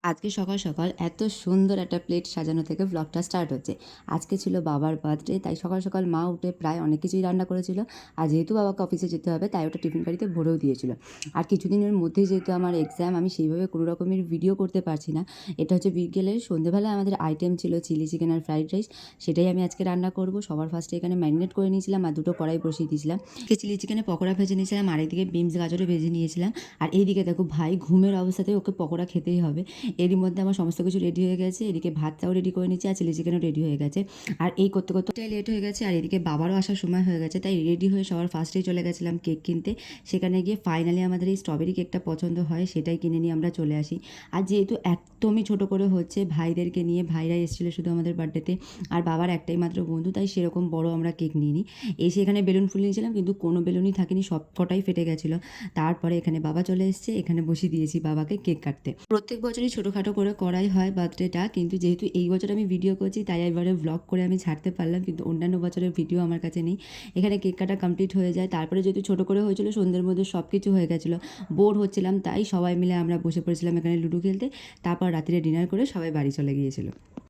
আজকে সকাল সকাল এত সুন্দর একটা প্লেট সাজানো থেকে ব্লগটা স্টার্ট হচ্ছে। আজকে ছিল বাবার বার্থডে, তাই সকাল সকাল মা উঠে প্রায় অনেক কিছুই রান্না করেছিল। আর যেহেতু বাবাকে অফিসে যেতে হবে তাই ওটা টিফিন গাড়িতে ভরেও দিয়েছিল। আর কিছুদিনের মধ্যেই যেহেতু আমার এক্সাম, আমি সেইভাবে কোনো রকমের ভিডিও করতে পারছি না। এটা হচ্ছে বিকেলের সন্ধ্যেবেলায় আমাদের আইটেম ছিল চিলি চিকেন আর ফ্রাইড রাইস, সেটাই আমি আজকে রান্না করব। সবার ফার্স্টে এখানে ম্যারিনেট করে নিয়েছিলাম আর দুটো কড়াই বসিয়ে দিয়েছিলাম। চিলি চিকেনে পকোড়া ভেজে নিয়েছিলাম, আর এইদিকে বিনস গাজরও ভেজে নিয়েছিলাম। আর এইদিকে দেখো ভাই ঘুমের অবস্থাতে ওকে পকোড়া খেতেই হবে। এরই মধ্যে আমার সমস্ত কিছু রেডি হয়ে গেছে। এদিকে ভাতটাও রেডি করে নিচ্ছি আর চিলি চিকেনও রেডি হয়ে গেছে। আর এই করতে করতে লেট হয়ে গেছে, আর এদিকে বাবারও আসার সময় হয়ে গেছে। তাই রেডি হয়ে সবার ফার্স্টেই চলে গেছিলাম কেক কিনতে। সেখানে গিয়ে ফাইনালি আমাদের এই স্ট্রবেরি কেকটা পছন্দ হয়, সেটাই কিনে নিয়ে আমরা চলে আসি। আর যেহেতু একদমই ছোট করে হচ্ছে, ভাইদেরকে নিয়ে, ভাইরা এসেছিলো শুধু আমাদের বার্থডেতে, আর বাবার একটাই মাত্র বন্ধু, তাই সেরকম বড় আমরা কেক নিইনি। এসে এখানে বেলুন ফুল নিয়েছিলাম, কিন্তু কোনো বেলুনই থাকেনি, সব কটাই ফেটে গেছিলো। তারপরে এখানে বাবা চলে এসছে, এখানে বসিয়ে দিয়েছি বাবাকে কেক কাটতে। প্রত্যেক বছরই ছোটোখাটো করে করাই হয় বার্থডেটা, কিন্তু যেহেতু এই বছর আমি ভিডিও করছি তাই এবারে ব্লগ করে আমি ছাড়তে পারলাম, কিন্তু অন্যান্য বছরের ভিডিও আমার কাছে নেই। এখানে কেক কাটা কমপ্লিট হয়ে যায়। তারপরে যেহেতু ছোটো করে হয়েছিল, সন্ধ্যের মধ্যে সব কিছু হয়ে গেছিলো, বোর হচ্ছিলাম, তাই সবাই মিলে আমরা বসে পড়েছিলাম এখানে লুডো খেলতে। তারপর রাত্রে ডিনার করে সবাই বাড়ি চলে গিয়েছিলো।